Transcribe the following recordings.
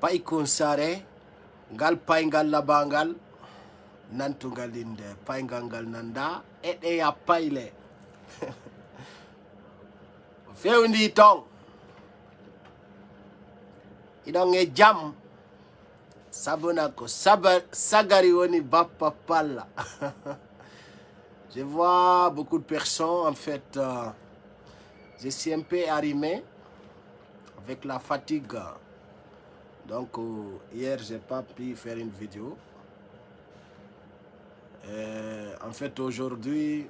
Paikun Sare, Gal Paingal Labangal, Nantungalinde, Paingangal Nanda, et a paile. Feundi tong. Idong e jam. Sabonako, Sagari Woni Bapa Pala. Je vois beaucoup de personnes, en fait, je suis un peu arrimé avec la fatigue. Donc, hier, je n'ai pas pu faire une vidéo. En fait, aujourd'hui,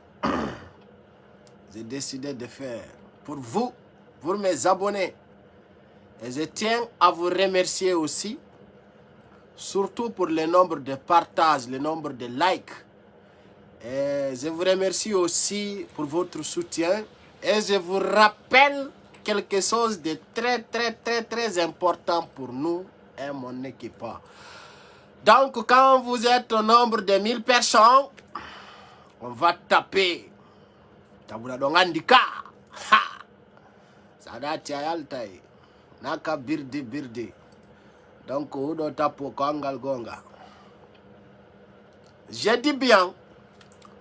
j'ai décidé de faire pour vous, pour mes abonnés. Et je tiens à vous remercier aussi, surtout pour le nombre de partages, le nombre de likes. Et je vous remercie aussi pour votre soutien. Et je vous rappelle quelque chose de très important pour nous et mon équipe. Donc, quand vous êtes au nombre de 1000 personnes, on va taper. Tabula dongandika. Ha! Sadati ayaltai. Naka birdi. Donc, udo tapo kangal gonga. Je dis bien,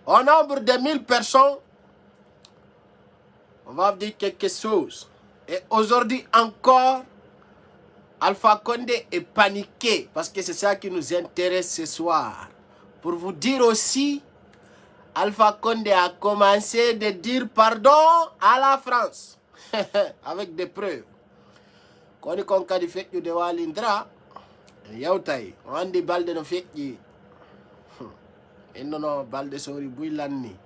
au nombre de 1000 personnes, on va dire quelque chose. Et aujourd'hui encore, Alpha Condé est paniqué parce que c'est ça qui nous intéresse ce soir. Pour vous dire aussi, Alpha Condé a commencé de dire pardon à la France. Avec des preuves. Quand on a dit fait de Walindra, Yautay, on dit balde no fait et non, balde sori bouilani.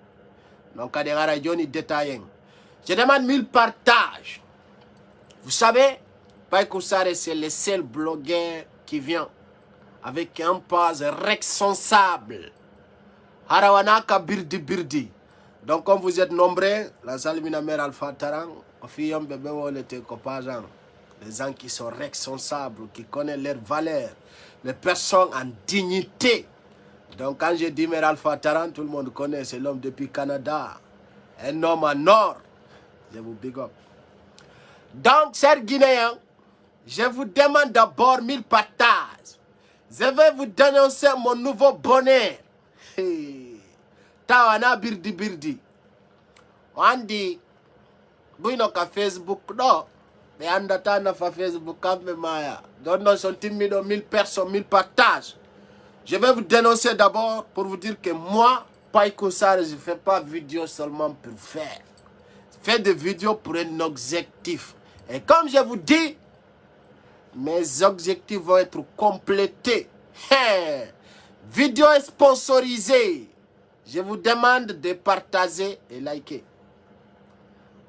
Donc, à des radios détaillés. Je demande 1000 partages. Vous savez, Paikun Sare, c'est le seul blogueur qui vient avec un pas responsable. Harawanaka birdi. Donc, comme vous êtes nombreux, la salimina mère Alpha Tarang, les gens qui sont responsables, qui connaissent leurs valeurs, les personnes en dignité. Donc, quand je dis mère Alpha Tarang, tout le monde connaît, c'est l'homme depuis Canada. Un homme en or. Je vous big up. Donc, chers Guinéens, je vous demande d'abord 1000 partages. Je vais vous dénoncer mon nouveau bonheur. Tawana birdi. On dit, buinoka Facebook, non. Mais on attend fa Facebook, quand même, Maya. Donc, nous sommes timides, 1000 personnes, 1000 partages. Je vais vous dénoncer d'abord pour vous dire que moi, Paikun Sare, je ne fais pas vidéo seulement pour faire. Je fais des vidéos pour un objectif. Et comme je vous dis, mes objectifs vont être complétés. Vidéo sponsorisée. Je vous demande de partager et liker.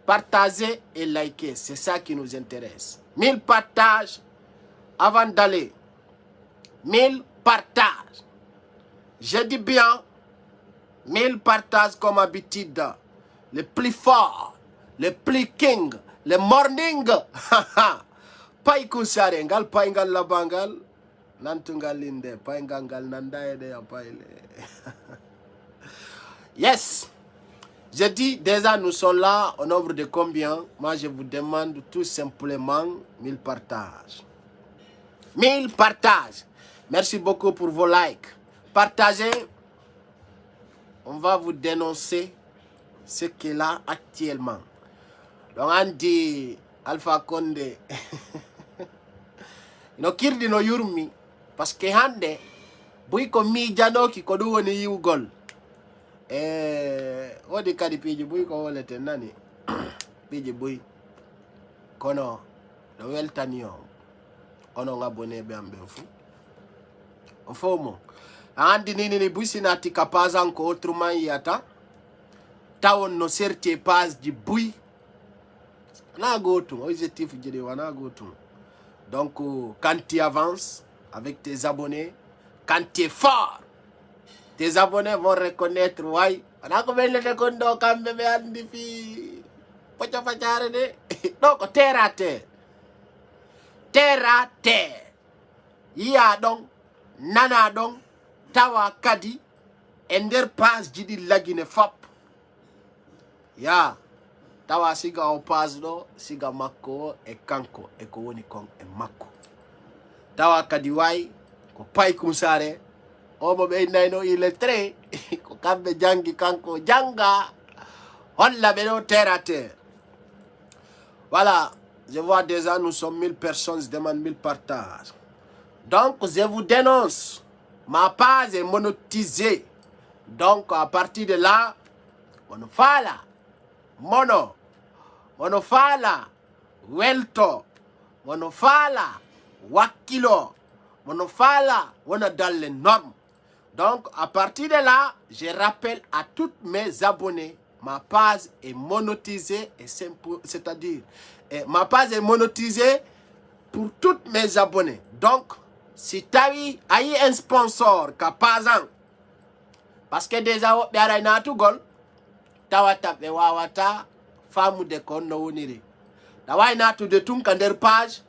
Partager et liker, c'est ça qui nous intéresse. 1000 partages avant d'aller. 1000 partages. Je dis bien 1000 partages comme habitude. Le plus fort, le plus king, le morning. Paikun Sare, ngal paingal labangal, nantungalinde, paingangal nandaede apaile. Yes. Je dis déjà nous sommes là au nombre de combien? Moi je vous demande tout simplement 1000 partages. 1000 partages. Merci beaucoup pour vos likes. Partagez. On va vous dénoncer ce qu'il a actuellement. Donc on dit Alpha Condé. No kirdi no yurmi. Parce que hande, bui ko mi jano ki kodu woni yugol. Odi kadi piji bui ko wolete nani. Piji bui. Kono, no weltanio. Ono ngabone be ambefu. Ofomo. Andi nini ni busi na tika pazan ko autrement yata. Tawon no certi pas di bui. Na gotum, objectif jede wana gotum. Donc quand tu avances avec tes abonnés, quand tu es fort, tes abonnés vont reconnaître why. Ana ko belle de kondo kambe be andi fi. Pocha pachare de. Donc terre à terre. Terre à terre. Iya donc nana donc tawa kadi ender pas jidi lagine fop. Ya tawa siga o pas do siga makko e kanko e ko woni kon e makko. tawa kadi way ko pay kumsare omo ɓe innayno illettré ko kamɓe jangi kanko janga holla ɓe ɗo terre à terre. Voilà, je vois déjà nous sommes 1000 personnes, je demande 1000 partages. Donc je vous dénonce, ma page est monétisée. Donc à partir de là, on fala mono fala welto, mono fala wakilo, mono fala on est dans les normes. Donc à partir de là, je rappelle à tous mes abonnés, ma page est monétisée, c'est-à-dire ma page est monétisée pour tous mes abonnés. Donc si tu as un sponsor capazan, parce que déjà on a na tugol tawata be wawata famu de kon no woniri dawai na to de tun kander page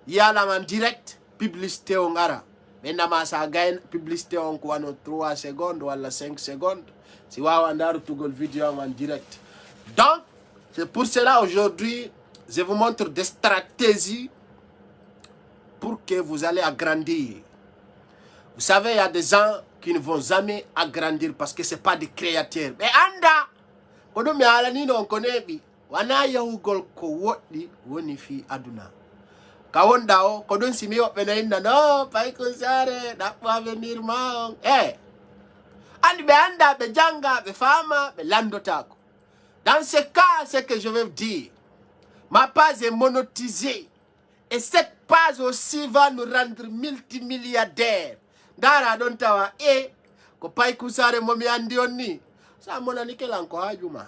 yala en direct publicité on ngara mais ma sa gain publicité on ko 3 secondes wala 5 secondes si wawa ndar tugol vidéo en direct. Donc c'est pour cela aujourd'hui je vous montre des stratégies pour que vous allez agrandir. Vous savez, il y a des gens qui ne vont jamais agrandir parce que ce n'est pas des créateurs. Mais anda, quand on me connaît, wana yahugol ko wodi woni fi aduna. Kawonda o, quand on s'y met au penaïna, non, pas écosare, n'a pas venir man. Eh, and be anda, be janga, be fama, be landotako. Dans ce cas, c'est que je vais vous dire, ma page est monétisée. Et cette page aussi va nous rendre multimilliardaires. Dara don tawa ko pay kusare momi andi onni sa mona nikel encore ajuma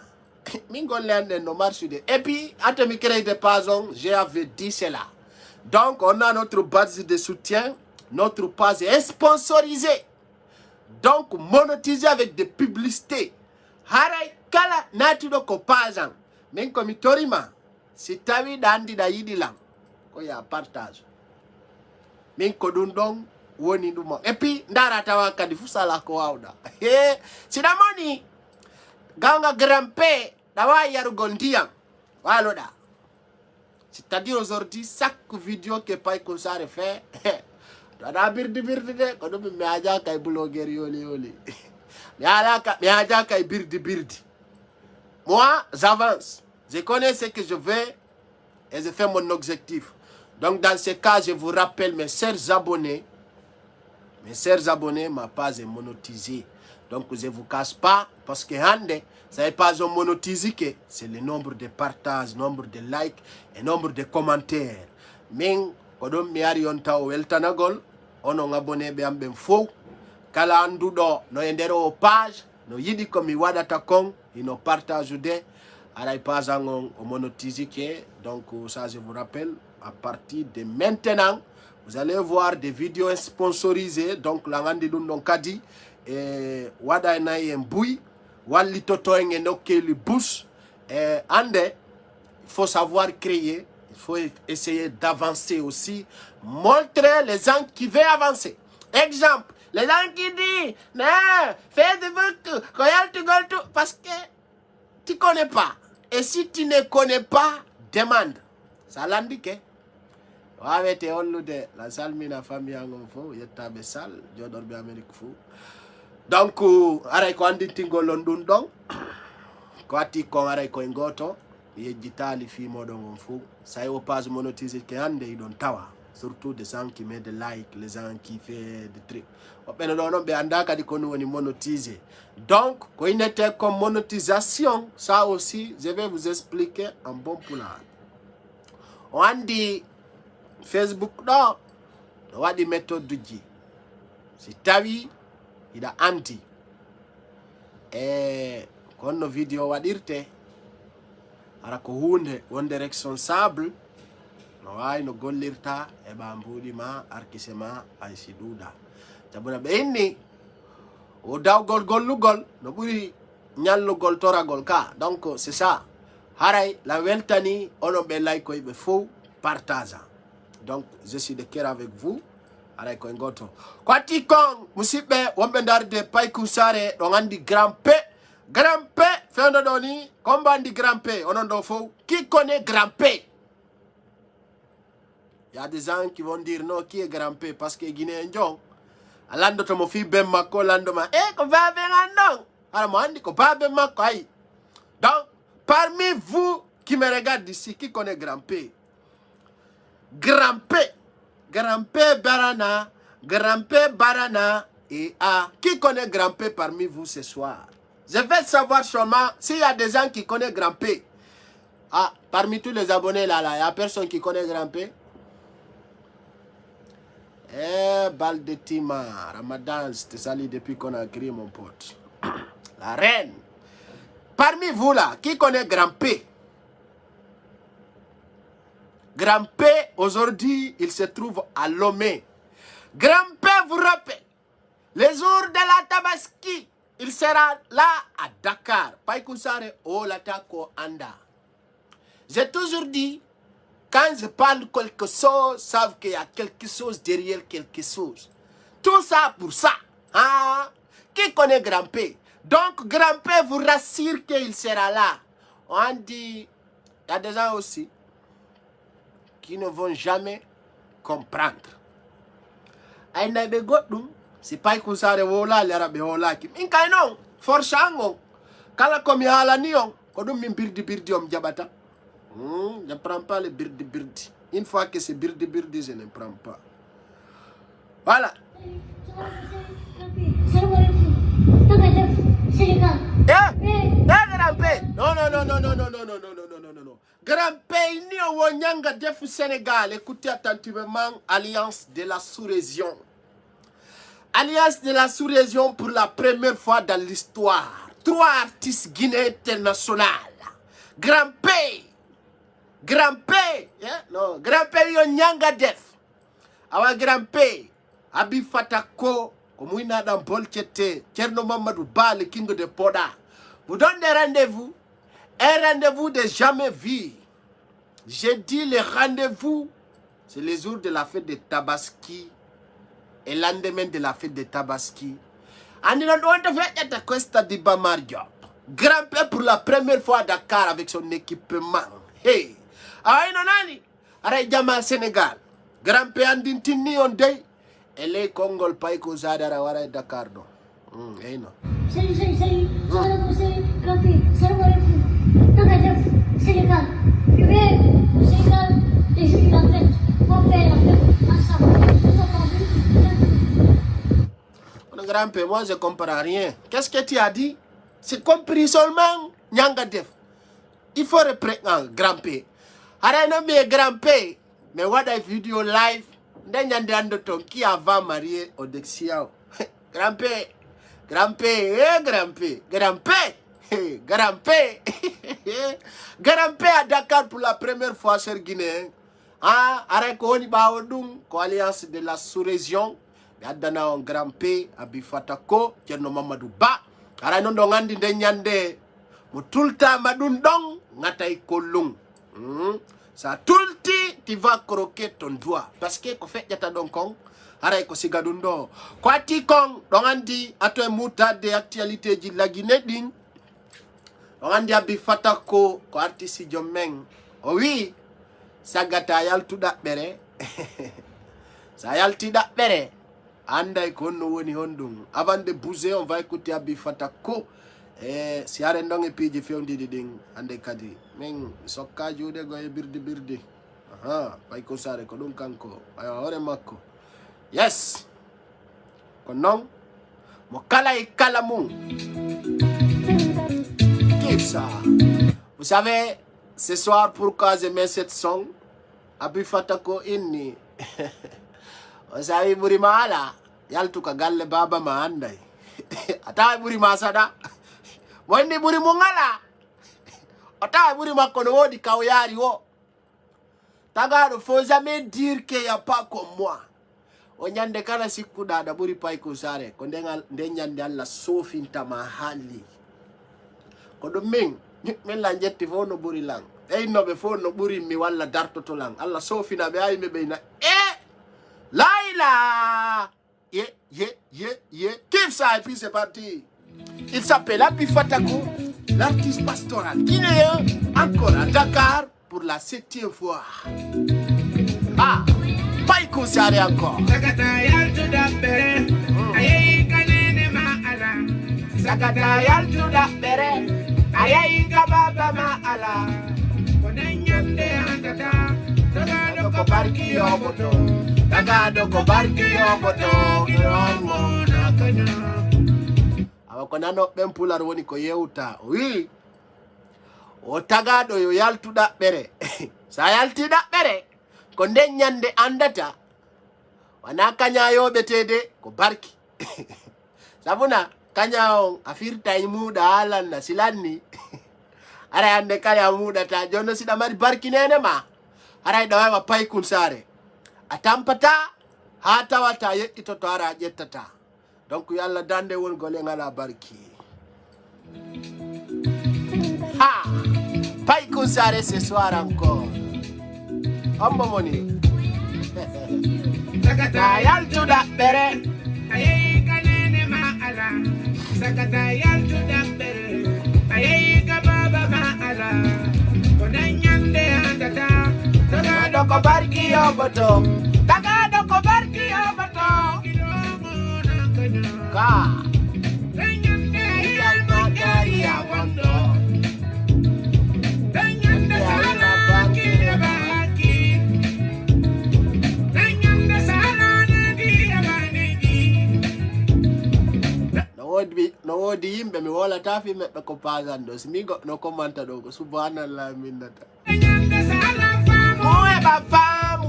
mingo lende no marché de et puis ate mi créer des pages j'avais dit cela. Donc on a notre base de soutien, notre page est sponsorisée, donc monétisée avec des publicités haray kala natudo ko page men ko mi torima si tawi dandi da yidi lang ko ya partage min ko dun don woni dum et puis ndara tawa kadi fusala ko wawda sinamoni ganga grampe dawa yarugol ndiyam waloda. C'est-à-dire aujourd'hui chaque vidéo que Pay Kousare fait da birdi de ko dum mi aja kay blogger yoli mi aja kay birdi. Moi j'avance, je connais ce que je veux et je fais mon objectif. Donc dans ce cas, je vous rappelle mes chers abonnés, ma page est monétisée. Donc je ne vous cache pas, parce que ça n'est pas monétisé, c'est le nombre de partages, nombre de likes et nombre de commentaires. Mais quand on a abonné ben faux, kala andudo no endero page, no yidi komi wadata kong, ino partage de, alay page on monétisé. Donc ça je vous rappelle. À partir de maintenant, vous allez voir des vidéos sponsorisées. Donc, l'angandi l'undon kadi et wada na yembui, wali toto ngenoke li bouche. Ande, il faut savoir créer, il faut essayer d'avancer aussi. Montrer les gens qui veulent avancer. Exemple, les gens qui disent, non, fais des trucs, parce que tu ne connais pas. Et si tu ne connais pas, demande. Ça l'indique. Wawete hollude la salmina famille ngom fo yettabe sal jodorbe Amerique fo. Donc aray ko andi tingolon dun don ko atti ko aray ko ngoto yejitali fi modon ngom fo say au page monétisé ke ande idon tawa, surtout des gens qui mettent des likes, les gens qui fait des trucs. Opene non be andaka di ko woni monétisé. Donc ko inete comme monétisation, ça aussi je vais vous expliquer en bon pulaar. On dit Facebook do wadi méthode ji si tawi ida anti konno vidéo wadirte ara ko hunde wonde responsable no way no gollirta e bambudi ma arkisema ay siduda tabuna be inni o dawgol gollugol no buri nyallugol toragol ka. Donc c'est ça haray la weltani ono be lay koy be fo partage. Donc je suis de cœur avec vous. Aray ko ngoto kwati kong musibe wombe ndarde Pay Kousare do ngandi grand P fendo doni komba ndi grand P onon do fo qui connaît grand P Il y a des gens qui vont dire non, qui est grand-père? Parce que Guinée Ndjong, alando to mo fi ben mako lando ma ko va ben andong. Alors moi on dit ko pas ben mako aïe. Donc parmi vous qui me regardent ici, qui connaît grand-père? Grand-père, grand-père Barana, grand-père Barana et A. Qui connaît grand-père parmi vous ce soir? Je vais savoir seulement s'il y a des gens qui connaissent grand-père. Ah, parmi tous les abonnés là, il n'y a personne qui connaît grand-père? Eh, balle de Tima, Ramadan, je te salue depuis qu'on a créé mon pote. La reine. Parmi vous là, qui connaît grand-père? Grand-père, aujourd'hui, il se trouve à Lomé. Grand-père vous rappelle, les jours de la Tabaski, il sera là à Dakar. Païkoussare, oh l'atako anda. J'ai toujours dit, quand je parle quelque chose, savent qu'il y a quelque chose derrière quelque chose. Tout ça pour ça. Hein? Qui connaît grand-père? Donc, grand-père vous rassure qu'il sera là. On dit, il y a des gens aussi qui ne vont jamais comprendre. C'est pas que ça revola les arabes hola qui non force angon kala comme yala nion ko dum min birdi om jabata je ne prends pas le birdi une fois que c'est birdi je ne prends pas. Voilà. Grand-père. Non. Grand-père, ni au Nyanga Def Sénégal. Écoutez attentivement, Alliance de la sous-région. Alliance de la sous-région pour la première fois dans l'histoire. 3 artistes guinéens internationaux. Grand-père. Non, grand-père yo Nyanga Def. Awa grand-père. Abi Fatako. Comme il n'a dans Bolchete. Tcherno Mamadou Ba, le king de Poda. Vous donne des rendez-vous. Un rendez-vous de jamais vu. J'ai dit les rendez-vous. C'est les jours de la fête de Tabaski. Et lendemain de la fête de Tabaski. Grand-père pour la première fois à Dakar avec son équipement. Hey! Sénégal. Grand-père Andintini on day. Et les Congol Païko Zadara Wara Dakar. Hey non. Salut, grand-père. Salam alaikum. Dakar, Sénégal. Je vais au Sénégal les jours de la fête. On fait la fête ensemble. Grand-père, moi je ne comprends rien. Qu'est-ce que tu as dit? C'est compris seulement Nyanga Def. Il faut reprendre grand-père. Arrête mais grand-père. Mais what a vidéo live? Qui avant marié au Dexiao. Grand-père. Grand-père à Dakar pour la première fois sur Guinée. Ah, arrête qu'on y va au Alliance de la sous-région. Yadana on grand-père Abifatako, Tcherno Mamadou Ba. Arrête non ngandi de nyande. Mutulta madundong ngatai kolung. Ça tout le temps tu vas croquer ton doigt parce que ko fait yata donkong. Aray ko sigadundo kwa ti kong dongandi ato muta de actualité di la Guinée ding dongandi abi fatako ko artiste jomeng oh oui sagata yal tuda bere ça yal tida bere anday ko no woni hondum avant de bouger on va écouter abi fatako si are ndong e piji fewndi ding ande kadi men sokka juude go e birdi aha pay ko sare ko dum kanko ay hore makko. Yes. Konon. Mokala et kalamou. Kif ça. Vous savez, ce soir, pourquoi je mets cette song? Abi Fatako inni. Vous savez, Burima ala. Yaltuka galle baba ma anday. Ata Burima sada. Mwende Burimungala. Ata Burima kono wodi kawyari wo. Tagaro, faut jamais dire qu'il n'y a pas comme moi. Onyande kana siku dada buri pai kusare kondenga ndenyande alla sofinta mahali kodo men la jetti fono buri lang no be fono buri mi walla darto to lang alla sofina be ay me beina Laila kif ça et puis c'est parti. Il s'appelle Abi Fatako, l'artiste pastoral guinéen, encore à Dakar pour la 7e fois. Ah kusare encore. Sakata yaltu dabbere. Ayayi kanene ma ala. Sakata yaltu dabbere. Ayayi kababa ma ala. Konanyande andata. Tagado ko barki yoboto. Tagado ko barki yoboto. Kirongo nakanya. Awakonano bempular woni ko yewta. Oui. O tagado yo yaltu dabbere. Sa yalti dabbere. Ko nden nyande andata. Wana kanya yo betede ko barki. Sabuna kanya on afirta imuda alan na silanni. Ara ande kaya muda ta jono sida mari barki nene ma. Ara dawa wa pai kunsare. Atampata hata wata ito to ara jettata. Donc yalla dande won gole ngala barki. Ha! Pai kunsare ce soir encore. Ambo moni. Sakata yaltu dabbere. Ayayi kanene ma ala. Sakata yaltu dabbere. Ayayi kababa ma ala. Konanyande andata. Tagado ko barki yoboto. Tagado ko barki yoboto. Kirongo nakanya. Ka. Tanyande yalmakari awondo. Tanyande salaki yabaki. Tanyande salaki yabaki. No wodi yimbe mi wala tafi me ko pagando simigo no commenta do subhanallah minnata. Tanyande salafa. Oe ba famu.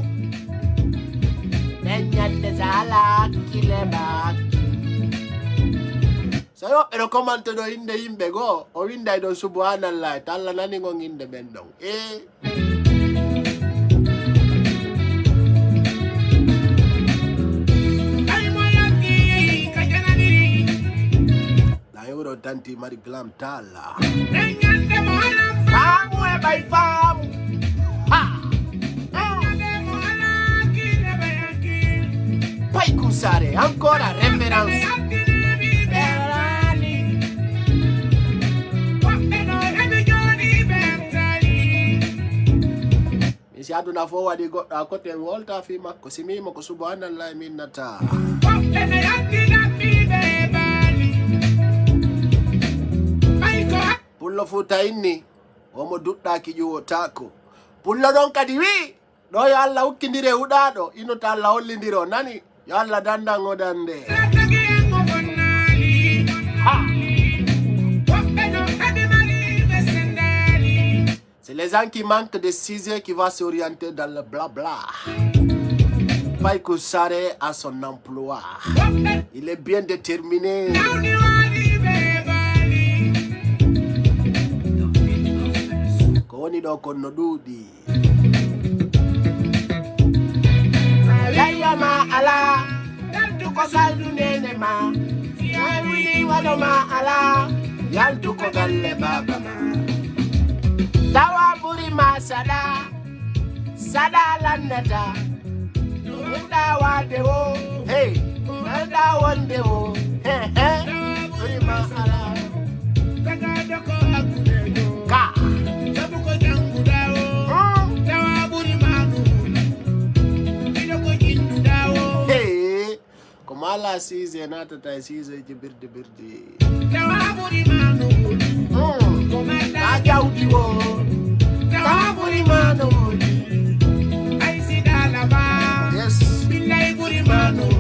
Nenyande sala kile ba. Sayo pero commenta do inde yimbe go o winda do subhanallah talla nani ngo inde ben don. Euro tanti mari glam tala. Famu e bai famu. Ha. Pai kusare ancora reference. Misi aduna forward go akote volta fi makko simimo ko subhanallah minnata. Pullo futa inni omo dudda kijuwo tako pullo don kadi wi do yo Allah ukkindire udado ino ta Allah hollindiro nani yo Allah dandango dande c'est les gens qui manquent de 6 heures qui vont s'orienter dans le blabla. Pai Kusare à son emploi, il est bien déterminé. Koni do kono dudi. Yaya ma ala, yantu ko saldu nene ma. Yawini wado ma ala, yantu ko galle baba ma. Dawa buri ma sada, sada lanata. Nda wade wo, hey, nda wande wo, hey, hey. Buri ma ala. Ka. Mala size nata ta size ji birdi tawaburi manu ta jawdi wo tawaburi manu ay sidala ba yes billahi buri manu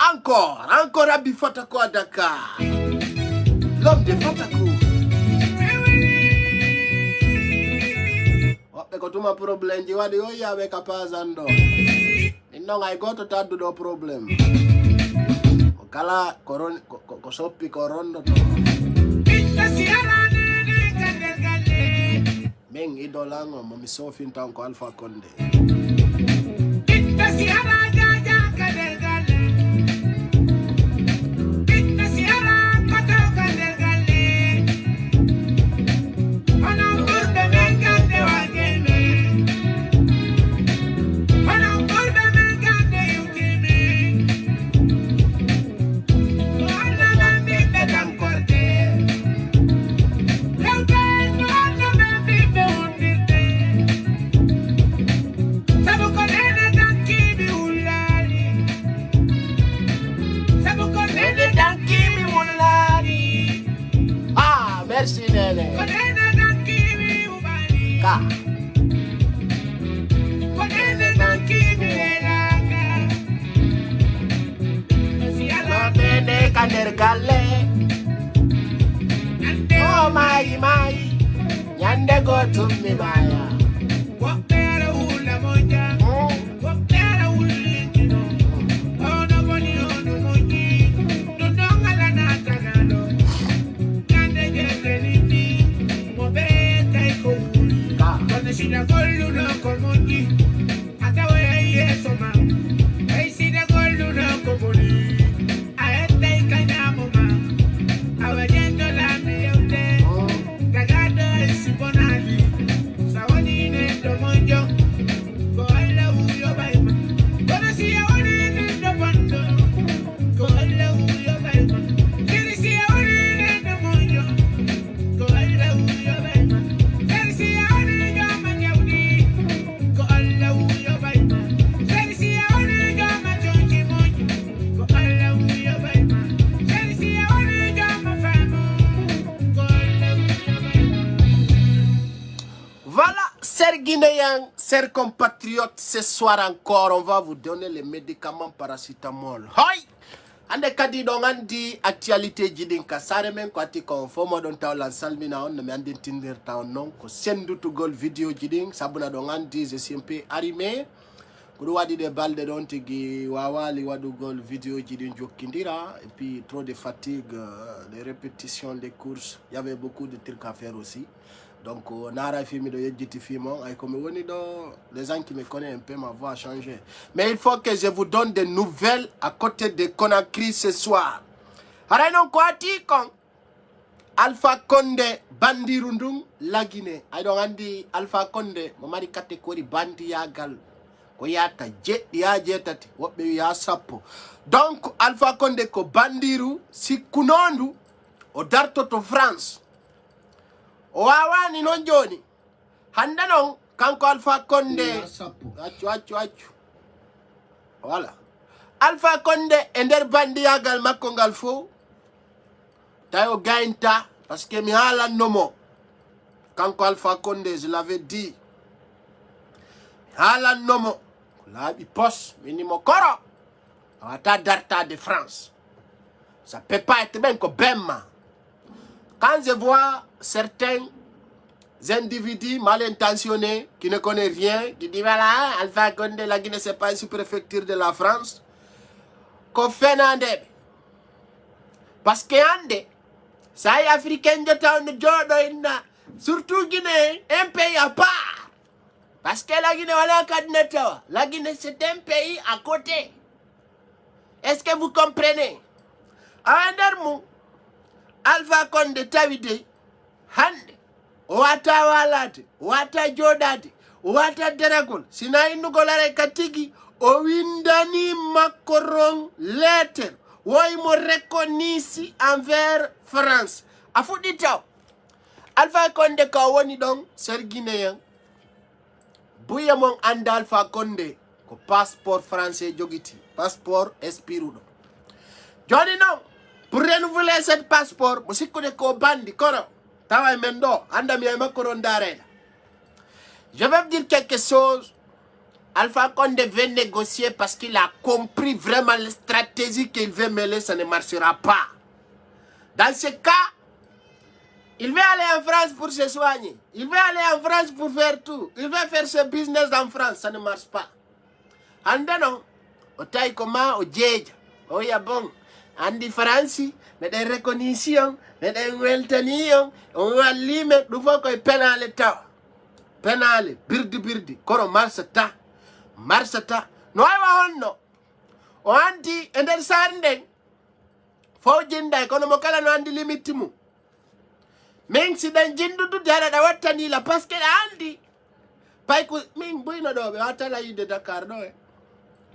encore Abi Fatako à Dakar, l'homme de Fatako. Ko tuma problem ji wadi o yabe kapazando inno ngai goto taddu do problem kala koron ko soppi korondo to men idolango mo mi sofin tan ko Alpha Condé tummi maya. Wapera ula moja. Wapera ulitino. Ono boni ono moji. Nondonga la natanalo. Kande jete niti. Mobeta iko uli. Kone shina golu no komoji. Atawe yeso ma. Ei shina golu no komoli. Aete ikanyamo ma. Awajendo la miyote. Kagado esi bonali. Sawani nendo monjo. Go alla uyo baima. Gonna see ya wani nendo bondo. Go alla uyo baima. Gonna see ya wani nendo monjo. Go alla uyo baima. Gonna see ya wani gama nyawdi. Go alla uyo baima. Gonna see ya wani gama jonji monjo. Go alla uyo baima. Gonna see ya wani gama famo. Go alla uyo baima. Voilà, chers Guinéens, chers compatriotes, ce soir encore, on va vous donner les médicaments paracétamol. Hoi! Ande kadi don andi actualité jidinka sare men ko ati ko fomo don tawlan salmina on me andi tindir taw non ko sendu to gol video jiding sabuna don andi je SMP arime ko do wadi de balde don tigi wawali wadu gol video jidin jokindira et puis trop de fatigue, les répétitions des courses, il y avait beaucoup de trucs à faire aussi. Donc, on a filmé de Yedjiti Fimon. Et comme les gens qui me connaissent un peu, ma voix a changé. Mais il faut que je vous donne des nouvelles à côté de Conakry ce soir. Aranon Kwati Kong. Alpha Condé, Bandi Rundung, la Guinée. Aïdon Andi, Alpha Condé, Mamari Katekori, Bandi Yagal. Koyata, Jet, Ya Jetati, Wopbe Ya Sapo. Donc, Alpha Condé, ko Bandiru, si Kunondu, au Darto to France. Wawani non joni hande non kanko Alpha Condé accu voilà Alpha Condé e nder bandiyagal makko ngal fo tayo gaynta parce que mi haalannomo kanko Alpha Condé, je l'avais dit haalannomo ko laaɓi pos minimo koro awata darta de France, ça peut pas être ben ko bemma. Quand je vois certains individus mal intentionnés qui ne connaissent rien, qui disent voilà, Alpha Condé, la Guinée, c'est pas une sous-préfecture de la France, qu'on fait nande. Parce que ande, ça y africain de town de Jordan, surtout Guinée, un pays à part. Parce que la Guinée, voilà, la Guinée, c'est un pays à côté. Est-ce que vous comprenez? Andermou, Alpha Condé tawide hande wata walade wata jodade wata deragol sina indugolare katigi o windani makoron lettre woy mo reconnaissance envers France afudi taw Alpha Condé ka woni don ser Guinéen buya mon anda Alpha Condé ko passeport français jogiti passeport espirudo joni non. Pour renouveler ce passeport, je suis bandi kono. Tawa mendo, andami ay koron darela. Je vais vous dire quelque chose. Alpha Condé veut négocier parce qu'il a compris vraiment la stratégie qu'il veut mêler, ça ne marchera pas. Dans ce cas, il veut aller en France pour se soigner. Il veut aller en France pour faire tout. Il veut faire ce business en France, ça ne marche pas. Andano, au taille comment, au djeja, au yabon. Andi Faransi, mais des reconnaissances, mais des weltanions, on va limer, nous faut qu'on pénale ta. Pénale, birdi, koro marsata. No ay wahonno. O andi, ender sanden. Fo jinda, kono mo kala no andi limitimu. Ming si den jindu du dara da watani la, parce que andi. Pay ku, ming buino do, be watala yide Dakar do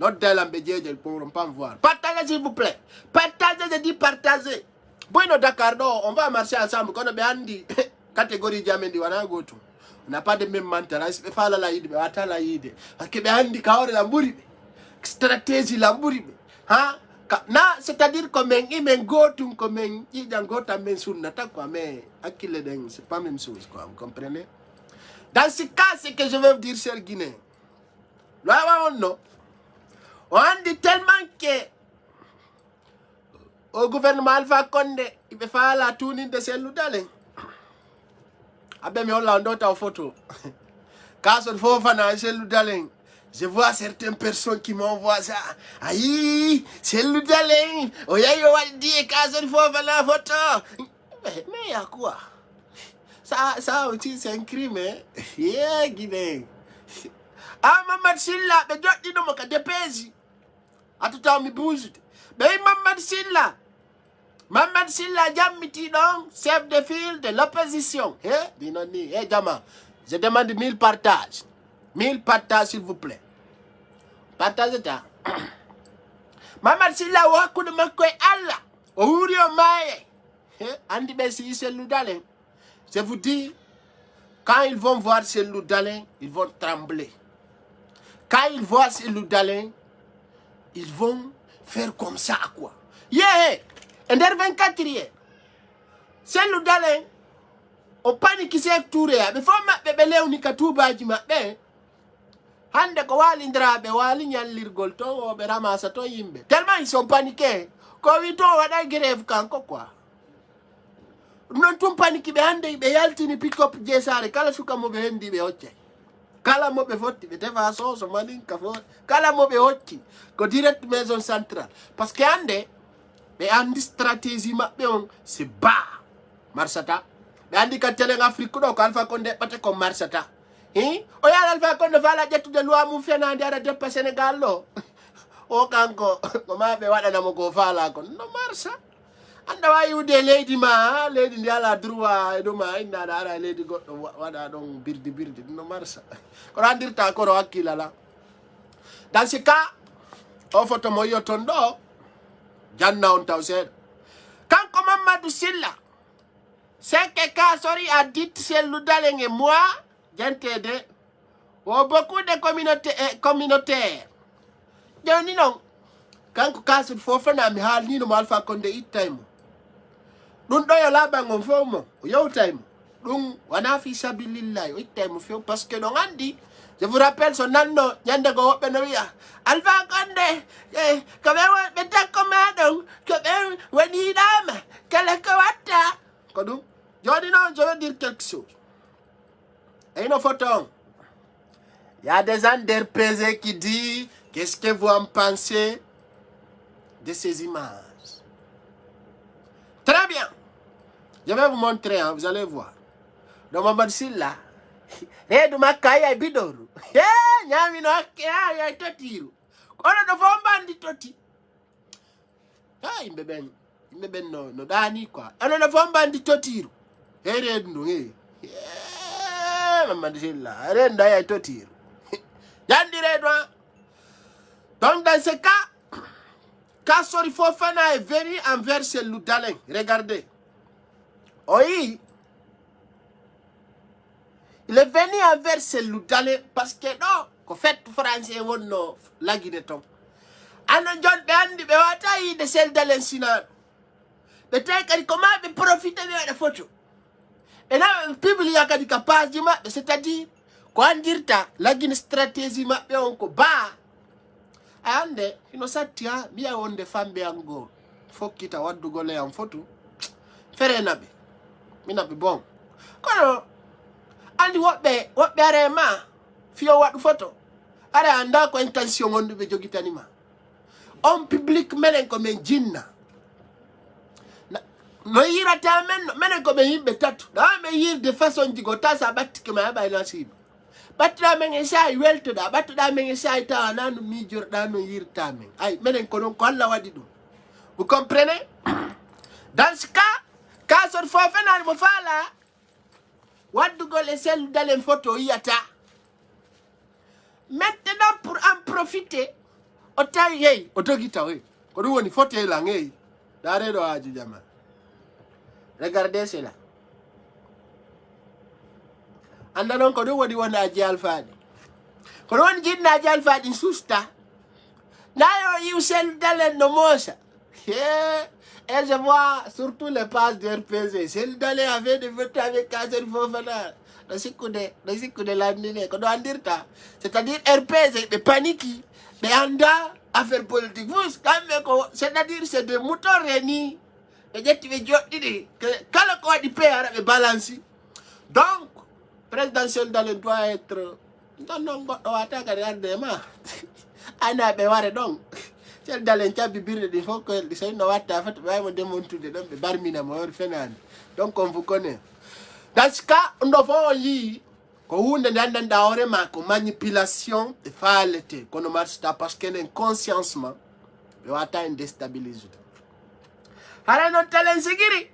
Notre délai bédié pour ne pas me voir. Partagez s'il vous plaît. Partagez, je dis partagez. Bueno Dakar, on va marcher ensemble. Quand on a dit catégorie Diamendi, on a go to. On n'a pas de même mental. Il faut la idée, mais attends la idée. Parce que on dit kaore la mburi. Stratégie la mburi. Hein? Na, c'est-à-dire comme un go to comme un go to men sunata quoi, mais akile deng, c'est pas même chose quoi. Vous comprenez? Dans ce cas, c'est que je veux vous dire, cher Guinée. Là, non. On dit tellement que au gouvernement Alpha Condé, il peut faire la tournée de ces loudales. Abe mi holla ndota photo. Kaso Fofana Cellou Dalein. Je vois certaines personnes qui m'envoient ça. Aïe, Cellou Dalein. Oyayo Wadi Kaso Fofana photo. Mais y'a quoi? Ça aussi c'est un crime, hein? Yeah, Guinée. Ah, Mamad Silla, mais d'autres disent que des pays. À tout temps, mi bouge. Mais Mamad Silla, Jamiti, donc, chef de file de l'opposition. Eh, Dinoni, eh, Dama, je demande 1000 partages. 1000 partages, s'il vous plaît. Partagez ça. Mamad Silla, wakou de makoy Allah. Ourio Maye. Andi Bessi, Cellou Dalein. Je vous dis, quand ils vont voir Cellou Dalein, ils vont trembler. Quand ils voient Cellou Dalein, ils vont faire comme ça, quoi. Yeah! Et dans 24 heures, Cellou Dalein, on panique c'est touré. Mais faut ma bébé unika tuba jima be. Hande ko wali ndrabe wali nyalir golto o be ramasa to yimbe. Tellement ils sont paniqués. Ko wito wada grève kanko quoi. Non tum panique be hande be yaltini pick up jesare kala suka mo be hendi be oche. Kala mo be foti be teva so manin ka fot. Kala mo be ochi ko direct maison centrale parce que hande be andi stratégie mabbe on c'est bas marsata. Be andi ka tele Afrique do ko Alpha Condé pate ko marsata. O ya Alpha Condé fala jettu de loi mu fenande ara deppa Sénégal lo. O kanko ko mabe wada na mo ko fala ko no marsa. Anda wa yude lady ma lady ndi ala droit do ma inna dara lady goddo wada don birdi no marsa ko randirta ko ro hakila la. Dans ce cas o photo mo yoton do janna on tawse kanko Mamadou Silla c'est que Kasori a dit Cellou Dalein et moi j'entende beaucoup de communautaires joni non kanko Kasori Fofana mi hal ni no Alpha Condé itaymo dun do yo labango fomo yo time dun wana fi sabilillah itaymo fe parce que non andi. Je vous rappelle son nom, Nyande go Benoya. Alpha Condé, comme on met un commandant, comme on dit dame, quelle est Kawata. Kodou, je dis non, je veux dire quelque chose. Et une photo. Il y a des gens d'RPZ qui disent, qu'est-ce que vous en pensez de ces images? Très bien. Je vais vous montrer, hein, vous allez voir. Dans Mamadou Silla, Redu makaya bidoru. Nyami no ya totiru. Kono do fombandi toti. Imbeben no dani kwa. Ano do fombandi totiru. Redu no Mamadou Silla, renda ya totiru. Yandi redwa. Donc dans ce cas, Kasori Fofana est venu envers Cellou Dalein. Regardez. Oui. Il est venu envers Cellou Dalein parce que non, ko fait français wonno la Guinée tom. Ano John be andi be wata yi de Cellou Dalein sinan. Be tay kadi comment be profiter de la photo. Et là public kadi ka page ma c'est-à-dire ko andirta la Guinée stratégie ma be on ko ba. Ande ino satia biya wonde fambe ango. Fokita waddu gole am photo. Fere nabe. Minabe bon. Kono andi woɓɓe are ma fiyo waɗu photo ara anda ko intention wonduɓe jogitanima on public menen ko men jinna no yirata menen ko men yimɓe tatu ɗa men yirde façon jigo ta sa ɓattike ma yaɓa nasiba ɓattuɗa men e sayi weltoɗa ɓattuɗa men e sayi tawa na no mijorɗa no yirta men ay menen ko ɗon ko Allah waɗi ɗum vous comprenez. Dans ce cas Kasori Fofana mo fala waddu gole Cellou Dalein photo yata. Maintenant pour en profiter, ota yey, otogita we. Kodu woni photo la ngey. Dare do aju jama. Regardez cela. Anda non kodu wodi wona aji alfadi. Kodu woni jinna aji alfadi susta. Nayo yu Cellou Dalein no mosa. Yeah. Et je vois surtout les pages de RPZ. Cellou Dalein avait des photos avec Kasori Fofana. C'est-à-dire RPZ, des paniques, des anda, affaires politiques. C'est-à-dire c'est des moutons réunis. Et tu veux dire que quand le corps du père est balancé. Donc, présidentiel doit être non attaque regarde ma ana be ware donc cel dalen tiabi birde il faut que c'est no watta fait way mo démontude dum be barmina mo wor fenan donc on vous connaît dans ce cas on doit yi ko hunde ndan da ore ma ko manipulation e falete kono marsta parce que en consciencement be wata déstabiliser hala no telen sigiri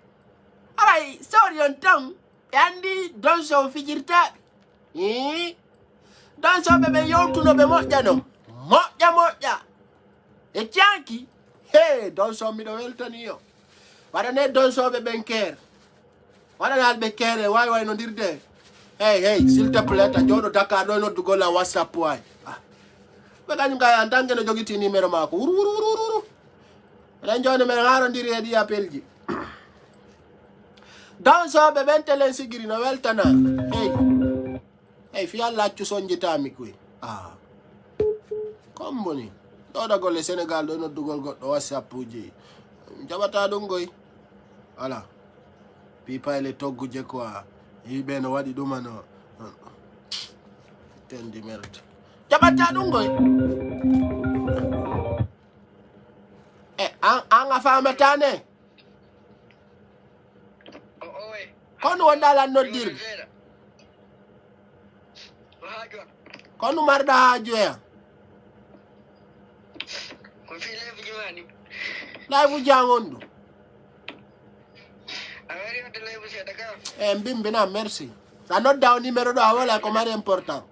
ay sorry on tong yandi don so fijirta don so bebe yowtuno be moƴƴa no moƴƴa e tianki he don so miɗo weltani yo waɗane don soɓe ɓen keer waɗanal ɓe keere way no dirde hey s'il te plaît ta jooɗo Dakar ɗo noddugol a WhatsApp way ɓe kañum kay en tant que no jogiti numéro mako wuru eɗen joni men harodiri e ɗi appel ji don soɓe ɓen telen sigiri no weltana hey fi Allah accu sonjitami koy comme boni ɗoɗagol e Sénégal ɗo noddugol goɗɗo WhatsApp uji jaɓata ɗum goy voilà pipa ele togguje quoi yiɓe no waɗi ɗumano tendi merde jaɓata ɗum goy an a famatane kono wonɗalan noddirde kono marɗa haaju eya live jangon ɗum bimbina merci sa nodda o numéro ɗo a wala ko mari important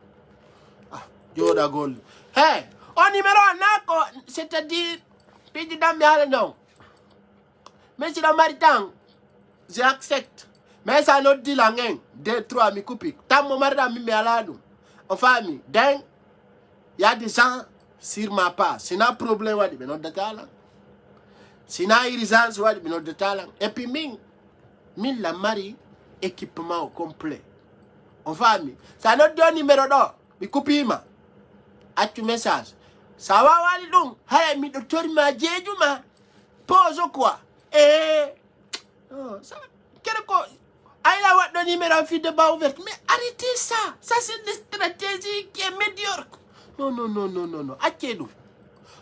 joɗagol hey o numéro o nako c'est à dire piji damɓe haala non mais siɗo mari tan je accepte mais sa noddila en 2 3 mi coupi tan mo mariɗa min mi ala ɗum o faami den y a des gens sur ma part sina problème waɗi ɓe noddatalan sina urgence waɗi ɓe noddatalan et puis min la mari équipement au complet on faami sa noddi o numéro ɗo mi kupima accu message sa wawali ɗum haya miɗo torima jeejuma pose quoi kene ko ayla waɗɗo numéro fi de bas ouverte mais arrêtez ça c'est une stratégie qui est médiocre non acce ɗum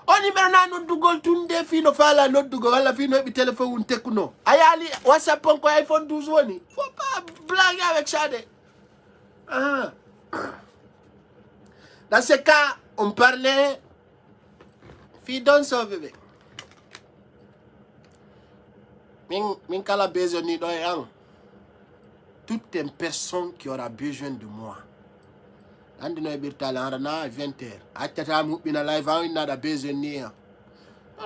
o numéro na noddugol tunde fino faala noddugo walla fino heɓi téléphone un tekkuno a yaali WhatsApp on ko iPhone 12 woni faut pas blaguer avec ça de dans ce cas on parlait fi don soɓeɓe min kala besoin ɗo e an toute une personne qui aura besoin de moi andi no heɓirtale arana 20h accatami huɓɓina live an innaɗa besoin ni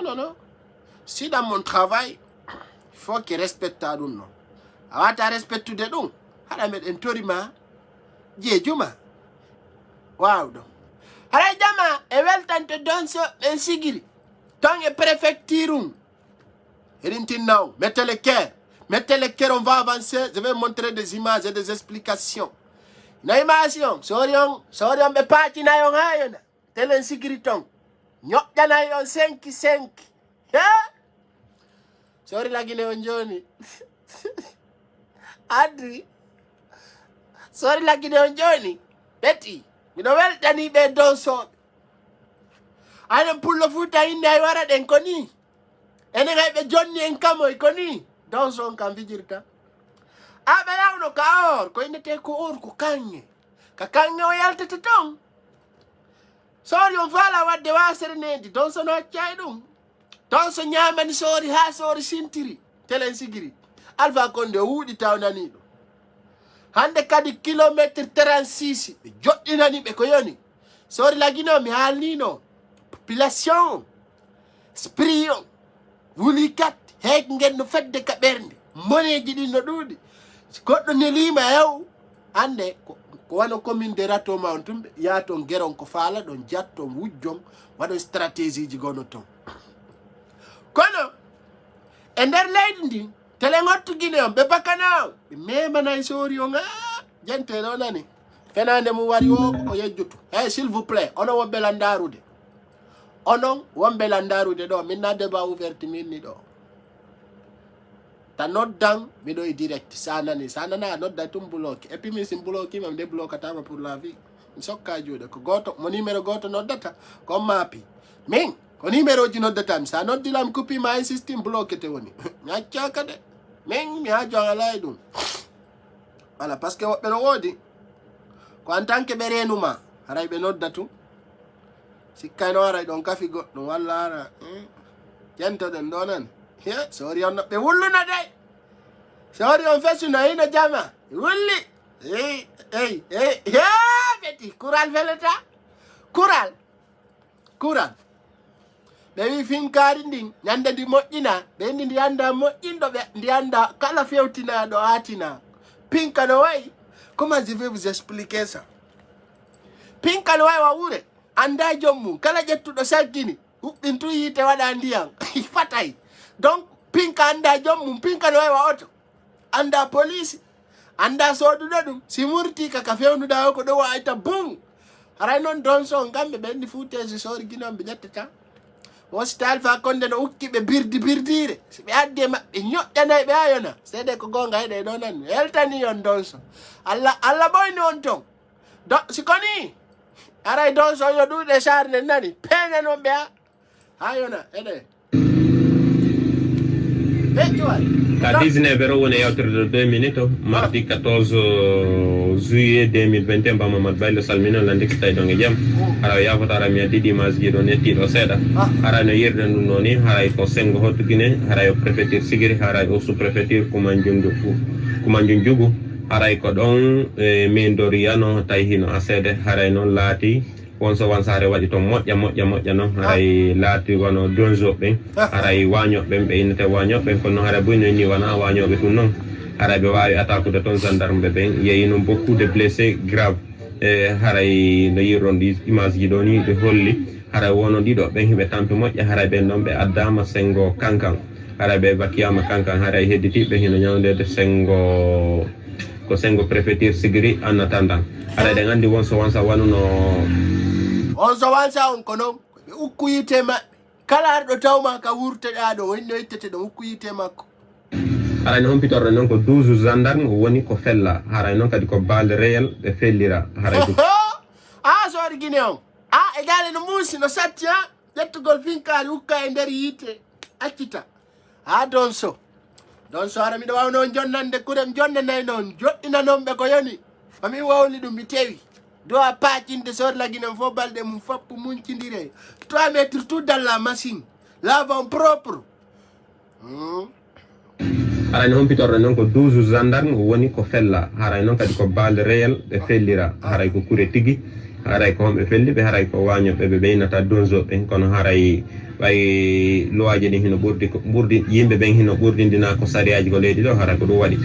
non si dans mon travail il faut que respecta ɗum non a wata respectude ɗum haɗa meɗen torima jeejuma wawɗo haɗa jama e weltante donso ɓen sigiri ton e préfecture um eɗin tinnaw mettez le cœur on va avancer je vais montrer des images et des explications no imation sori on ɓe paacinayon ha yona telen sigiri ton ñoƴƴanayon 5 sori lagine on joni adri sori lagine on joni ɓeti miɗo weltani ɓe dow soɓe anen pullo fuuta inde ay wara ɗen ko ni enen hay ɓe jonni en kamoy ko ni dow son kam fijirta ɓe yawno ka or ko innete ko or ko kanŋe ka kanŋe o yaltata ton sori on faala wadde wasere nedi don sono accay ɗum don so ñamani sori ha sori sintiri telen sigiri Alpha Condé o wuuɗi tawnani ɗum hande kadi kilométre 36 ɓe joɗɗinani ɓe ko yoni sori lagino mi haalnino population esprit on wuli kat heek ngenno fedde ka ɓernde moneji ɗin no ɗuuɗi goɗɗo nelima yaw hande ko wano commune de ratoma on tumɓe yaaton gueron ko faala ɗon jatton wujjon waɗon stratégie ji gono ton kono e nder leydi ndin tele ngottu guine on ɓe bakana o ɓe memanayi sori on jente ɗo nani fenande mum wari o yejjutu s'il vous plaît onon wonɓe landarude onon wonɓe landarude ɗo min na débat ouverte minni ɗo ata noddan miɗo e direct sanani sanana nodda tum bloqué et puis min sin bloqué mam de bloquatama pour la vie mi sokka juuɗe ko goto mo numéro goto noddata ko maapi min ko numéro ji noddatami sa noddilam coupi ma insistim bloqué te woni mi accaka de min mi hajo ala e ɗum voilà parce que woɓɓe no woodi ko en tant que ɓe renuma haray ɓe noddatu sikkayno aray ɗon kafi goɗɗum walla ara ƴentoɗen ɗo nan sori on ɓe wulluna de sori on fesuno hino jama wulli ɓeti kural feleta kural ɓe wi finkari ndin ñande ndi moƴƴina ɓe ndi ndi anda moƴƴinɗo ɓe ndi anda kala fewtinaɗo atina pinka no wayi comment je vais vous expliquer ça pinka no wayi wa wure anda jommum kala ƴettuɗo saggini huɓɓin tu yiite waɗa ndiyam fatay donc pinka anda jommum pinka no wayi wa oto anda police anda soduɗo ɗum si murti kaka fewnuɗa o ko ɗo wayta bum haray noon don son kamɓe ɓenndi fu tesi sori guinon ɓe ƴettata wosti Alpha Condé no ukki ɓe birdire so ɓe addi e maɓɓe ñoƴƴanayi ɓe ayona seeɗe ko gonga heɗe ɗo nan weltani on don so allah ɓoyni on ton si koni aray don so yo ɗuɗe sarne nani peña noon ɓe ayona heɗe à 19h woni yawtere 2 minutes mardi 14 juillet 2021 bama mat baylo salmino lande ko tay donge jam ara yafotara mi addi image ji do nettiɗo seeɗa ara no yirde ɗum noon ni haray ko sengo hottugine haray o préfecture sigiri haray o sous préfecture kumanjum jugu haray ko ɗon min doriyano tawi hino asede haray noon laati won so wan saare waɗi to moƴƴa noon haray laati wono donjoɓe haray wañoɓe ɓe innete wañoɓe kono haray boyno ni wona wañoɓe ɗum noon haray ɓe wawi attaquede toon gendarme ɓe yeeyi noon beaucoup de blessé grave haray no yirron ɗi image ji ɗo ni ɓe holli haray wono ɗiɗo ɓen hiɓe tampi moƴƴa haray ɓen ɗon ɓe addama sengo kankan haray ɓe bakkiyama kankan haray hedditiɓe hino ñawdede sengo ko sengo préfecture sigiri en attendant haray ɗen andi won so wansa wanuno on so wansa on ko noon ɓe ukku yite maɓɓe kala arɗo tawma ka wurteɗa ɗo wonno ittete ɗo ukku yite makko haray no hompitorɗo noon ko 12 gendarme woni ko fella haray noon kadi ko balle réel ɓe fellira haray sori guine on e gale no muusi no satti ƴettugol finkali ukka e nder yiite accita don so hara miɗo wawno jonnande kurem jonnanayi noon joɗɗina noon ɓe ko yoni mami wawli ɗum mi tewi dowa paacinde sorlaginen fof balɗe mum foppu muncidire 3 métres tout dans la machine l'avant propre haray no hompitorɗo noon ko 12 gendarme woni ko fella haray noon kadi ko balle réel ɓe fellira haray ko kure tigui haray ko homɓe felli ɓe haray ko wañoɓe ɓe ɓeynata donjoɓe kono haray ɓay lowaji ɗin hino ɓurdi yimɓe ɓen hino ɓurdindina ko sariyaji ko leydi ɗo haray ko ɗum waɗi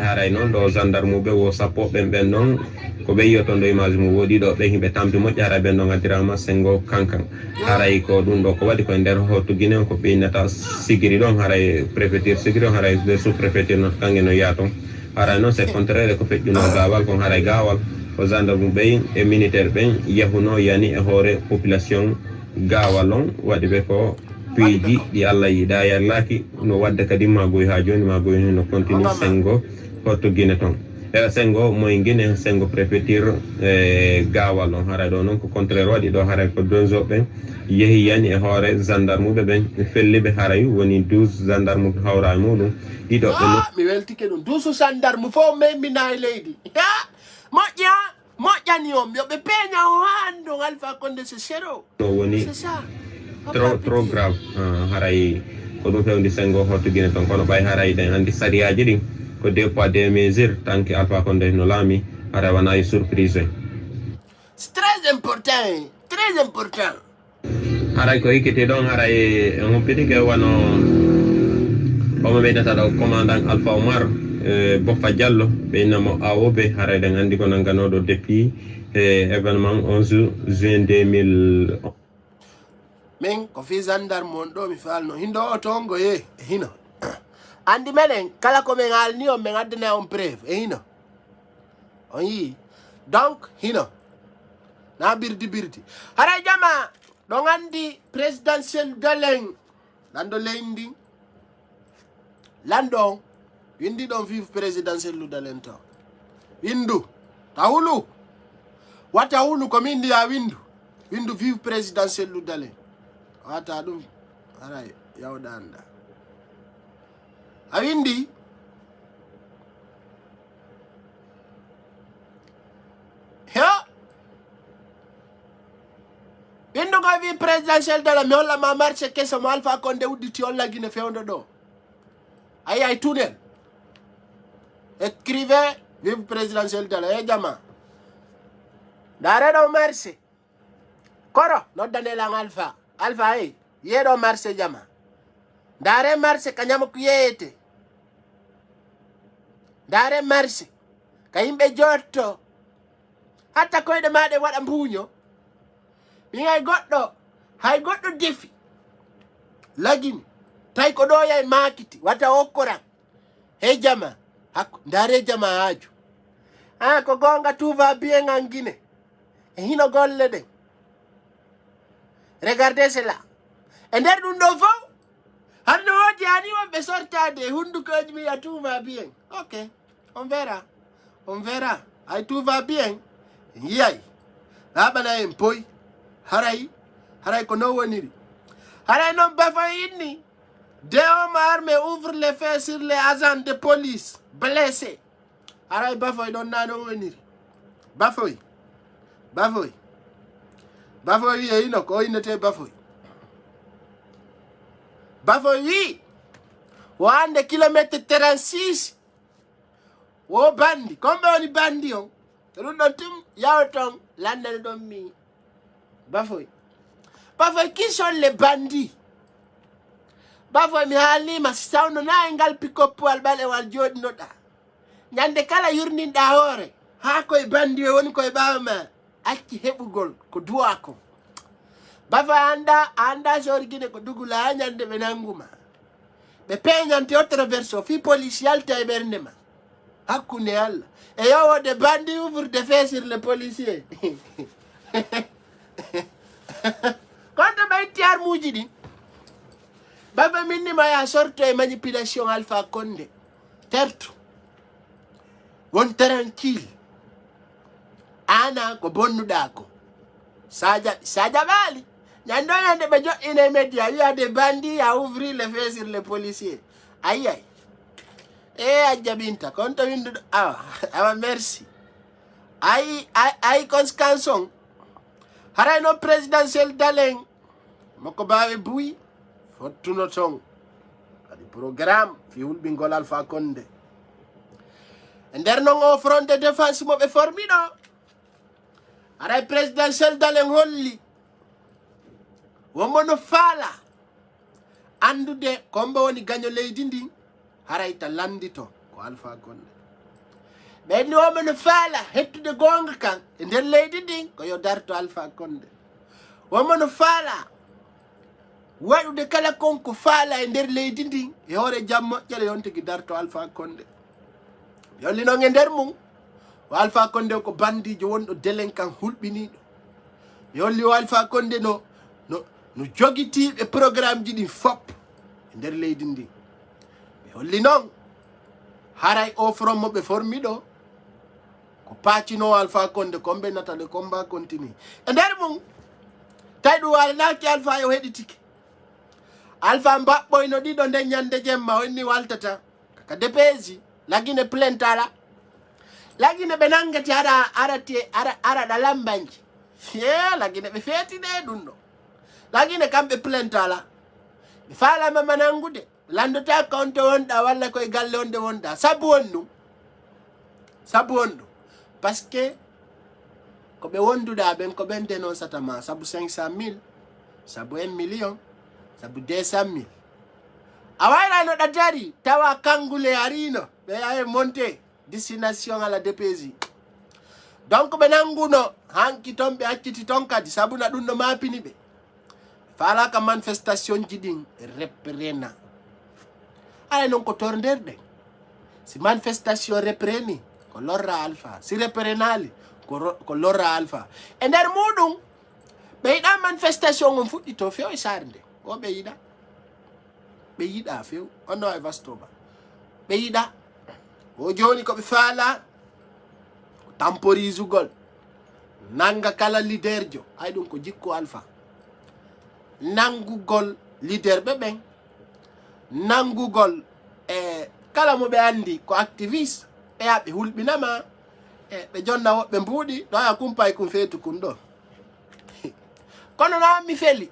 haray noon ɗo gendarme ɓe wo sappo ɓen ɗon ko ɓe yiyoto ɗo image mo woɗi ɗo ɓen hiɓe tampi moƴƴi haray ɓen ɗon addirama sengo kankan haray ko ɗum ɗo ko waɗi koye nder hotto guine ko ɓeynata sigiri ɗon haray préfecture sigiri on haray de sous préfecture noon kange no yiya toon haray noon c'est contraire ko feƴƴuno gawal kon haray gawal ko gendarme ɓen e militaire ɓen yahuno yani e hoore population gawal on waɗi ɓe ko piiji ɗi Allah yiɗa yallaki no wadde kadi magoy ha joni magoy no continue sengo hotto guine toon sengo moye guine sengo préfecture gawal on haray ɗo noon ko contraire waɗi ɗo haray ko donjoɓe yeehi yani e hoore gendarme ɓe ɓen felliɓe haray woni 12 gendarme hawra muɗum ɗiɗo ɓe mi weltike ɗum 12 gendarme fof memminayi leydi moƴƴani on yoɓe peña o hanndo Alpha Condé c'est zéro no woni trop grave haray ko ɗum fewndi sengo hotto guine toon kono ɓay haray ɗen andi sariyaji ɗin ko 2 poids 2 mesures tant que Alpha Condé no laami haray wonayi surprise c'est très important haray ko hikkete ɗon haray hoppitike wano omo ɓeydata ɗo commandant Alpha Oumar Boffa Diallo ɓeynamo awoɓe haray ɗen andi ko nannganoɗo depuis événement 11 juin 2000 min ko fi gendarme on ɗo mi falno hindo o tongo ye hino andi meɗen kala ko min haalni on min addana on preuve hino on yii donc hino na birdi haray jama ɗon andi présidentiel galen ɗan ɗo leydi Landon, windi don vive présidentiel ludalen to. Windu, tawulu. Wata wulu komindi ya windu. Windu vive présidentiel ludalen. Wata dum, aray, yawdanda. A windi, windu ko vive présidentiel de la mi holla ma marché keso mo Alpha Condé udditi on lagine fewndo do. Ay tunnel. Écrivez vive présidentiel de la jama. Dare do marché. Koro no dane lang Alpha. Alpha yedo marché jama. Dare marché kanyama kuyete. Dare marché. Kayimbe jotto. Hatta koyde maade wada mbuño. Mi hay goddo defi. Lagini tay ko do yay makiti wata okora. Hey jama, ndare jama haju. Ko gonga tout va bien ngine. E hino golle de. Regardez cela. E nder dum do fo hanno wodi ani wonbe sortade hundukoji mi ya tout va bien. OK. On verra. Ay tout va bien. Yay. Labana en poy. Haray ko no woniri. Haray non Bafouy. Des hommes armés ouvrent les feux sur les agents de police blessés. Haray Bafouy don nano woniri. Bafouy ino ko inete Bafouy. Bafouy wande kilomètre 36. Wo bandi. Combien on bandi on? Rundon tum yaoton landal don mi. Bafouy, qui sont les bandits? Bafouy mi halima sawno na engal pick-up wal bale wal jodi no da. Nyande kala yurnin da hore. Ha koy bandi woni koy bawma. Acci hebugol ko duwa ko. Bafouy anda sorgine ko dugula nyande be nanguma. Be peñante otra verso fi policial tay bernema. Hakune alla. E yo de bandits ouvre des feux sur les policiers. Quand on tiar mujidi Baba minni ma ya sorto e manipulation Alpha Condé tertu won tranquille ana ko bonnuda ko saja bali nyande be jo ine media il y a des bandits à ouvrir les feux sur les policiers aïe ajabinta konto windu merci ay conscanson. Haray no présidentiel dalen moko bawe buyi fottuno ton kadi programme fi hulɓingol Alpha Condé e nder non o front de défense moɓe formiɗo haray présidentiel dalen holli wonmo no faala andude kombe woni gaño leydi ndin haray ta landito ko Alpha Condé ɓenni womo no faala hettude gonga kan e nder leydi ndin ko yo darto Alpha Condé womo no faala waɗude kala konko faala e nder leydi ndin e hoore jam moƴƴere yon tigi darto Alpha Condé yolli noon e nder mum o Alpha Condé ko bandijo wonɗo délinquant hulɓiniɗo yolli o Alpha Condé no jogitiɓe programme ji ɗin fop e nder leydi ndin ɓe holli noon haray o from moɓe formiɗo ko pacino Alpha Condé kombe nata le combat continue e nder mum tawi ɗum walanaki Alpha yo heɗitike Alpha mbaɓɓoyno ɗiɗo nden ñande jemma wonni waltata kaka DPG lagine plainte ala lagine ɓe nangati ara ɗa lambanji lagine ɓe feetide ɗum ɗo lagine kamɓe plainte ala ɓe falama nangude landota konto wonɗa walla koye galle onde wonɗa sabu won ɗum par ce que ko ɓe wonduɗa ɓen ko ɓen dénoncata ma sabu 500 000 sabu 1 million sabu 200 000 a wayrano ɗa dari tawa kangule arino ɓe yahe monté destination ala DPG donc ɓe nanguno hanki ton ɓe acciti ton kadi sabu na ɗum no mapini ɓe falaka manifestation ji ɗin reprena ay non ko tornderɗe si manifestation repreni ko lorra Alpha si reprenali ko lorra Alpha e nder muɗum ɓe yiɗa manifestation on fuɗɗi to few e sare nde ko ɓe yiɗa few onno e vastoba ɓe yiɗa o joni koɓe faala temporisugol nanga kala leader jo ay ɗum ko jikku alpha nangugol leader ɓe ɓen nangugol kala mo ɓe andi ko activiste ɓe ya ɓe hulɓinama ɓe jonna woɓɓe mbuuɗi ɗo aya kumpay kum feetu kun ɗo kono noon mi feli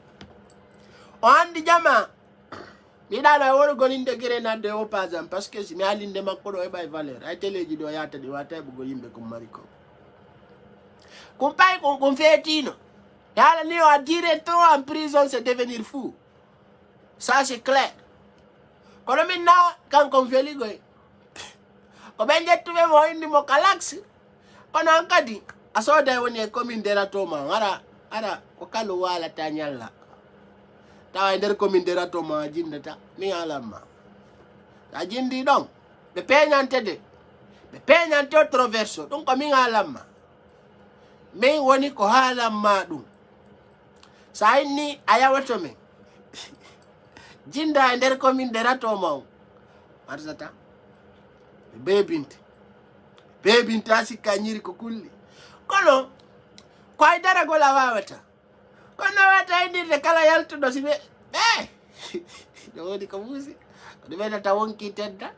o andi jama miɗano e wonugol inde grenade o pasam par ce que si mi alinde makko ɗo heɓa e valeur ay téléji ɗo yata ɗi wata heɓugo yimɓe kum mari ko kumpay kum feetino yala ni o a duré trop en prison c'est devenir fou ça c'est clair kono min nawa kankon feligoy ko ɓe jettuɓe mo indi mo kalax kono an kadi a sooda woni e commune dératoma ara ko kalu walata ñalla tawa e nder commune dératoma a jindata mi alamma a jindi ɗon ɓe peñante o traverse ɗum ko min alamma min woni ko haalanma ɗum sa inni a yawato men jinda e nder commune dératoma o arsata bebinte a sikka ñiri ko kulli kono ko ay daragol a wawata kono wata indirde kala yaltuɗo si ɓe ɗo woni ko muusi ko ɗum ɓeɗata wonki tedda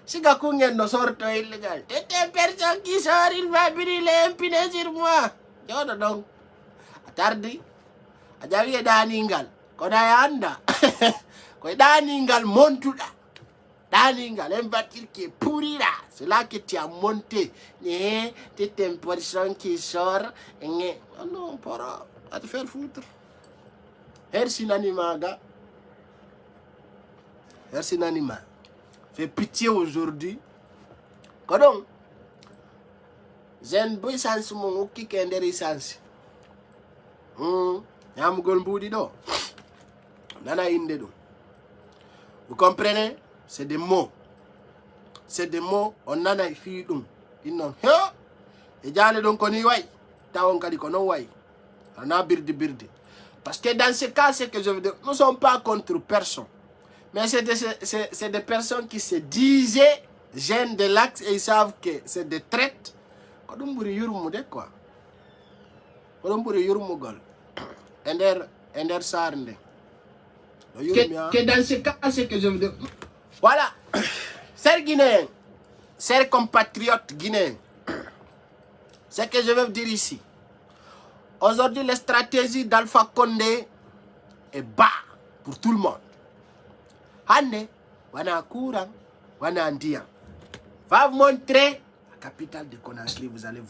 siga kungen no sorto illegal tete personne qui sort il va brûler impune sur moi joɗo ɗon a tardi a jawi e ɗaningal kono a anda koye ɗaningal montuɗa ɗaningal en voiture qui est pourri là c'est là que tu as monté t'es une personne qui sort oh non para à te faire foutre hersinanimaga hersinanima fait pitié aujourd'hui ko ɗon jeune boy sans mo ukkike e nder essence ñamugol mbuuɗi ɗo nana inde ɗum vous comprenez c'est des mots on nana e fii ɗum ɗin noon e jaale ɗon ko ni way tawon kadi ko non way ana birdi parce que dans ce cas c'est que je veux dire nous sommes pas contre personne mais c'est des personnes qui se disaient jeunes de l'axe et ils savent que c'est des traites ko ɗum ɓuri yurmude quoi ko ɗum ɓuri yurmugol e nder saare nde que dans ce cas c'est que je veux dire voilà chers Guinéens chers compatriotes guinéens ce que je veux dire ici aujourd'hui la stratégie d'Alpha Condé est bas pour tout le monde hande wana courant wana ndiyam va vous montrer la capitale de Conakry. Vous allez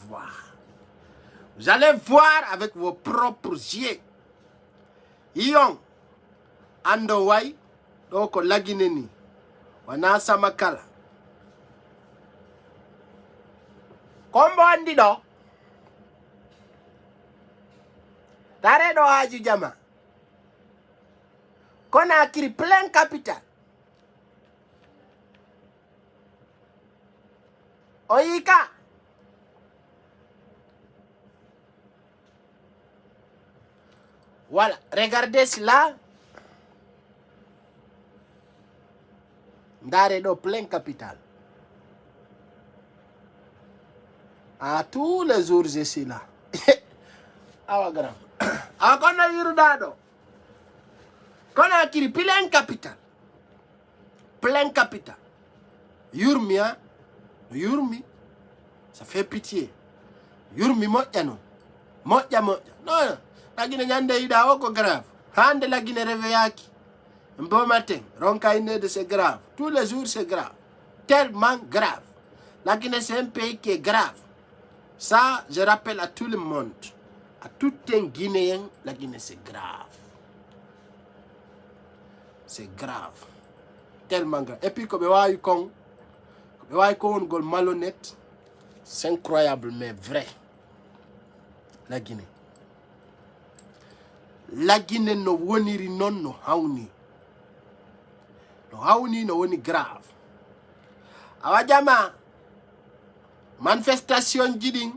voir avec vos propres yeux iyon ando way ɗo ko lagine ni wana Samakala kombo andi ɗo tare ɗo haji jama Conakry plein capital oyika voilà regardez cela ndare ɗo plein capital à tous les jours je suis là awa gram a kono yirɗa ɗo Conakry plein capital yurmi ha yurmi ça fait pitié yurmi moƴƴa non moƴƴa non lagine ñande yiɗa o ko grave hande lagine réveillaki bon matin ronka innede c'est grave tous les jours c'est grave tellement grave lagine c'est un pays qui est grave ça je rappelle à tout le monde à tout un Guinéen lagine c'est grave tellement grave et puis ko ɓe wawi kon wongol malhonnête c'est incroyable mais vrai la Guinée no woniri non no hawni no woni grave awa jama manifestation jiɗin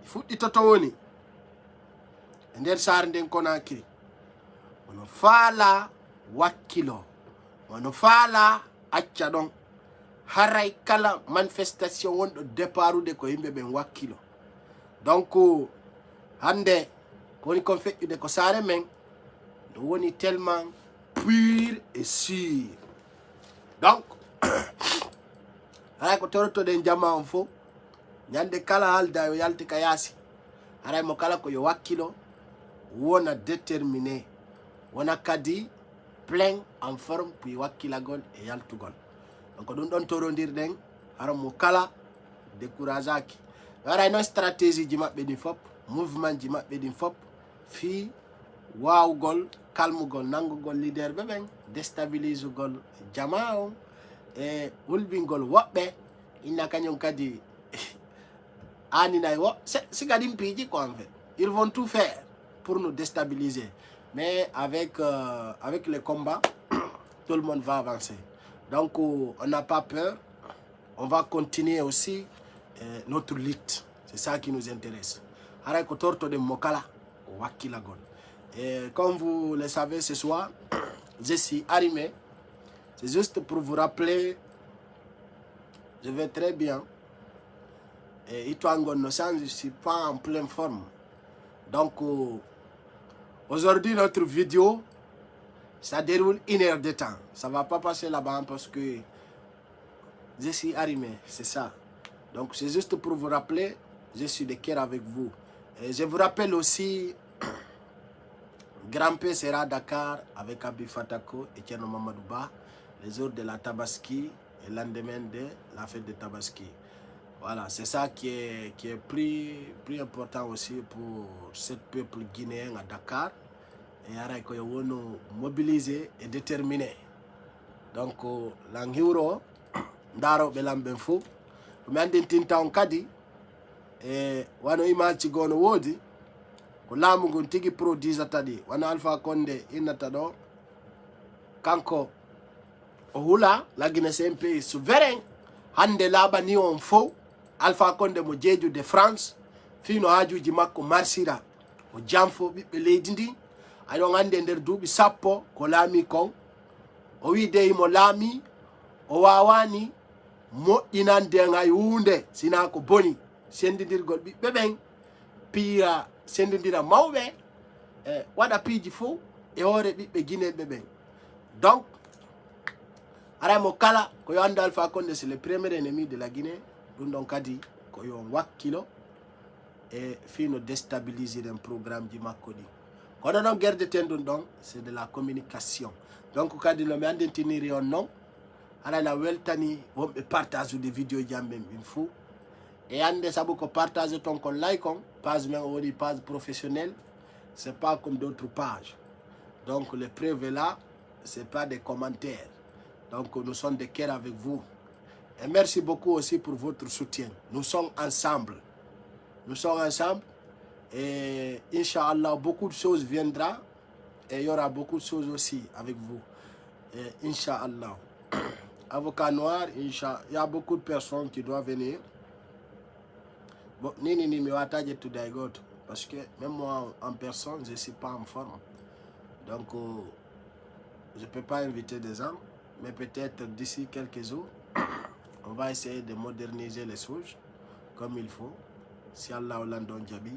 fuɗɗi toto woni e nder saare nden Conakry wono faala wakkilo wono faala acca ɗon haray kala manifestation wonɗo départude ko yimɓe ɓen wakkilo. Donc hande ko woni kon feƴƴude ko saare men no woni tellement pur et sûr. Donc haray ko torotoɗen jama on fof ñande kala haalda yo yalti ka yaasi haray mo kala ko yo wakkilo wona déterminé wona kadi plein en forme puis wakkilagol e yaltugol. Donc ɗum ɗon torondirɗen hara mo kala décourage aki haray noon stratégie ji maɓɓe ɗin fop mouvement ji maɓɓe ɗin fop fi wawgol kalmugol nangugol leader ɓe ɓen déstabilise gol jama on e wulbingol woɓɓe inna kañum kadi aninay wo siga ɗin piiji quoi en fait. Ils vont tout faire pour nous déstabiliser, mais avec les combats tout le monde va avancer. Donc on n'a pas peur, on va continuer aussi notre lutte. C'est ça qui nous intéresse. Haray ko torto de mokala wakilagol. Et comme vous le savez ce soir, je suis arrimé. C'est juste pour vous rappeler, je vais très bien. Et Itoangon no sens, je ne suis pas en pleine forme. Donc aujourd'hui notre vidéo, ça déroule 1 heure de temps. Ça ne va pas passer là-bas parce que je suis arrimé, c'est ça. Donc c'est juste pour vous rappeler, je suis de cœur avec vous. Et je vous rappelle aussi, Grand P sera à Dakar avec Abi Fatako et Tierno Mamadouba, les jours de la Tabaski et le lendemain de la fête de Tabaski. Voilà, c'est ça qui est plus important aussi pour ce peuple guinéen à Dakar. Et haray ko wono mobilisé et déterminé. Donc l'angiro ndaro belamben fou mi andi tinta on kadi e wano imaci gono wodi ko laamu ngon tigi produisata ɗi wana Alpha Condé innata ɗo kanko o hula la Guinée c'est un pays souverain hande laaɓani on fo Alpha Condé mo jeejude France fino hajuji makko marsira o janfo ɓiɓɓe leydi ndi aɗon andi e nder duuɓi sappo ko laami kon o wi dey mo laami o wawani moƴƴinande hay hunde sina ko boni sendidirgol ɓiɓɓe ɓen piira sendidira mawɓe e waɗa piiji fo e hoore ɓiɓɓe guinéɓe ɓen. Donc aray mo kala ko yo anda Alpha Condé c'est le premier ennemi de la Guinée ɗum ɗon kadi ko yo wakkilo e fino déstabiliser un programme ji makko ɗi kono noon gerdeten ɗum ɗon c'est de la communication. Donc kadi no mi andentiniri on noon aray na weltani wonɓe partage ude vidéo ji am ɓen ɓin fou e ande saabu ko partage ton kon like on page men o woni page professionnel, c'est pas comme d'autres pages. Donc les preuves là c'est pas des commentaires. Donc nous sommes de cœur avec vous et merci beaucoup aussi pour votre soutien. Nous sommes ensemble et Inch'Allah beaucoup de choses viendra et il y aura beaucoup de choses aussi avec vous et Inch'Allah. Avocat noir, il y a beaucoup de personnes qui doivent venir. Bon, ni me wataje today got parce que même moi en personne je suis pas en forme. Donc je peux pas inviter des gens, mais peut-être d'ici quelques jours on va essayer de moderniser les choses comme il faut. Si Allah Landon Jabi,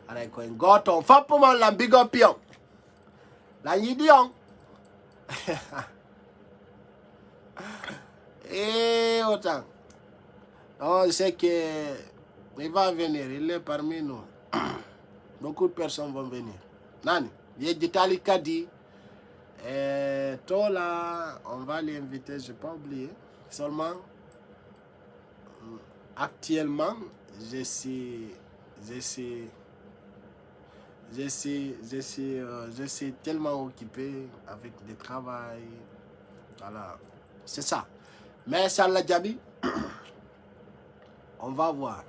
aray ko goto fappo mon la big up pion. La yidion. Et autant. Oh, je sais que il va venir, il est parmi nous. Beaucoup de personnes vont venir. Nani, Yeditali Kadi, Tola, on va l'inviter, je n'ai pas oublié. Seulement, actuellement, je suis tellement occupé avec le travail. Voilà, c'est ça. Mais Salah Jabi, on va voir.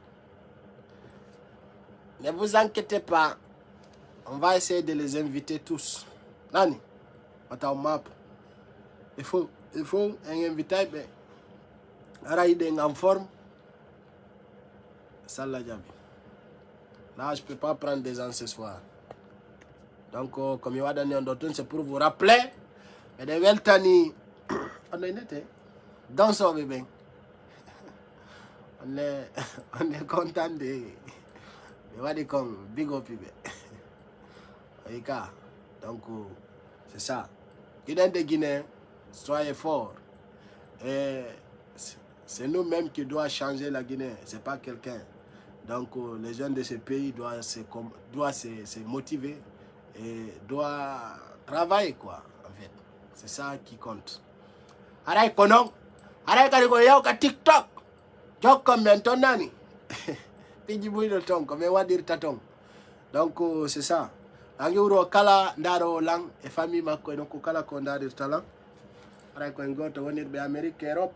Ne vous inquiétez pas, on va essayer de les inviter tous. Nani, on map. Il faut un invité, mais il est en forme. Salah Jabi. Là, je ne peux pas prendre des gens ce soir. Donc, comme il va donner un autre, c'est pour vous rappeler. Mais de Weltani, on est net, dans son bébé. on est content de wadi comme big up ibe. Donc c'est ça. Guinéens de Guinée, soyez forts. Et c'est nous-mêmes qui doivent changer la Guinée, c'est pas quelqu'un. Donc les jeunes de ce pays doivent se motiver et doivent travailler quoi en fait. C'est ça qui compte. Aray konon, aray kali ko yow ka TikTok. Jok comment ton nani. Piji buy le ton comme wadir tatong. Donc c'est ça. Angi uro kala ndaro lang e famille makko no ko kala ko ndadir talang. Aray ko ngoto wonir be Amerique Europe.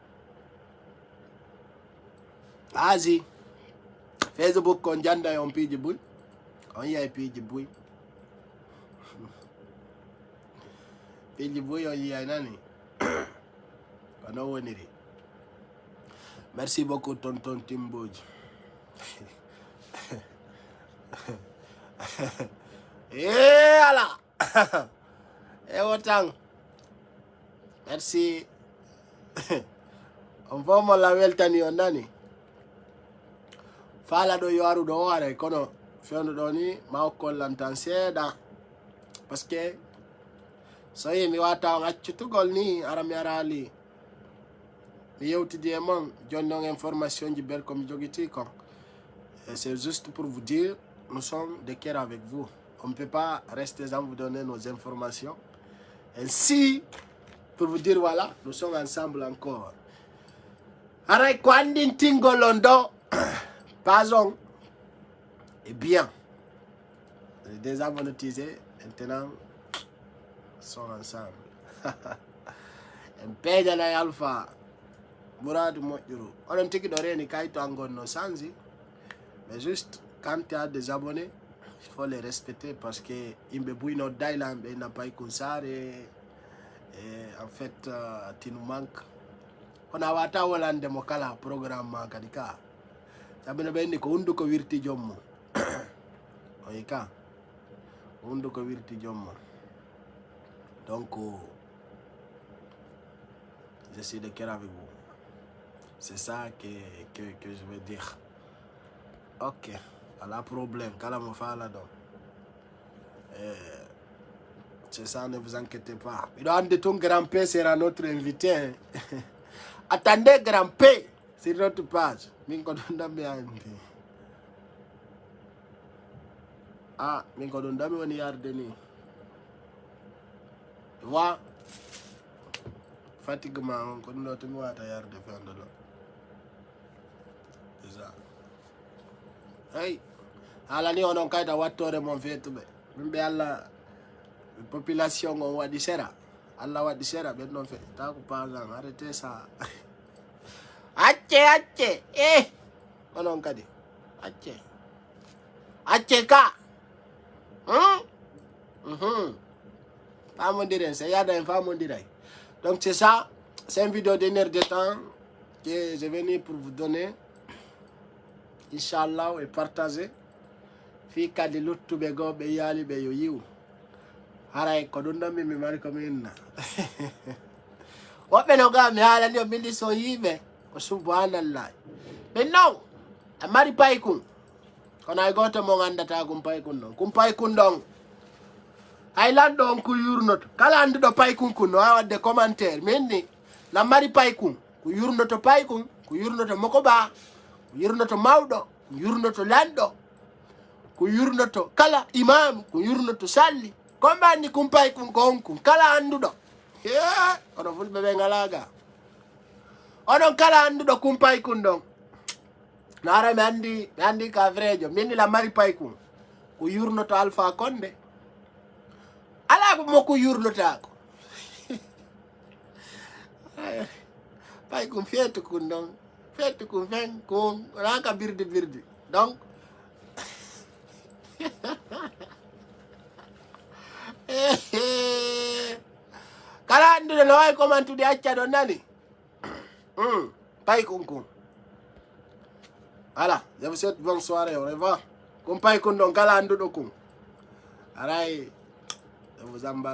Asie. Facebook kon janda yon piji buy. On y piji buy. Piji buy on y nani. Kono woniri. Merci beaucoup tonton Timboj. Eh ala. Eh otang. Merci. On va mo la weltani on nani. Fala do yoaru do ware kono fendo do ni ma ko lantan seda parce que so yemi wata ngaccu gol ni arami arali mi yewtidi e mon jonnon information ji bel comme jogiti kon. C'est juste pour vous dire nous sommes de cœur avec vous. On ne peut pas rester sans vous donner nos informations. Ainsi, pour vous dire voilà, nous sommes ensemble encore. Aray kwandin tingolondo Pazon est bien. Les désabonnétisés, maintenant, sont ensemble. Un peu de la alpha. Mourad Mojuru. On a un petit d'oreille ni kaito angon no sanzi. Mais juste, quand tu as des abonnés, il faut les respecter parce que Imbebui no Dailan n'a pas eu et en fait, tu nous manques. On a wata Hollande mokala programme kadika. Sabina benni ko undu ko wirti jommo. Oyika. Undu ko wirti jommo. Donc je suis de cœur avec vous. C'est ça que je veux dire. Ok. Pas de problème. Kala mo fala donc. C'est ça, ne vous inquiétez pas. Il doit de ton grand-père sera notre invité. Hein. Attendez, grand-père, sur notre page. Ah, minko dondami woni yarde ni. Wa fatiguement ko no to mi wata yarde fandolo. C'est ça. Hey, ala ni onon kayta wattore mon fetube. Mimbe alla population on wadi sera. Allah wadi sera be non fe. Ta ko pazan arrêtez ça. Acce onon kadi acce ka femme dirait c'est yada une femme dirait. Donc c'est ça, c'est une vidéo d'une heure de temps que je venu pour vous donner. Inch'Allah et partager fi kadi luttu be go be yali be yo yiw haray ko dum dam mi mari ko minna wobe no ga mi hala ni o bindi so yibe ko subhanallah be no amari pay kun kono ay goto mo ngandata gum pay kun non kum pay kun don ay lando on ku yurnoto kala andudo pay kun kun no wadde commentaire minni la mari pay kun ku yurnoto pay kun ku yurnoto mokoba ku yurnoto mawdo ku yurnoto lando ku yurnoto kala imam ku yurnoto salli kombani kum pay kun gonku kala andudo ono fulbe be ngalaga onon kala andudo kum pay kun don nara mi andi ka vrejo minni la mari pay kun ku yurnoto Alpha Condé ala ko mo ku yurnota ko pay kun fetu kun don fetu kun fen kun raka birdi donc kala andude no way commentude acca don nani pay kun voilà, je vous souhaite bonne soirée, au revoir. Comme pay kun don kala andudo kun aray je vous embarrasse.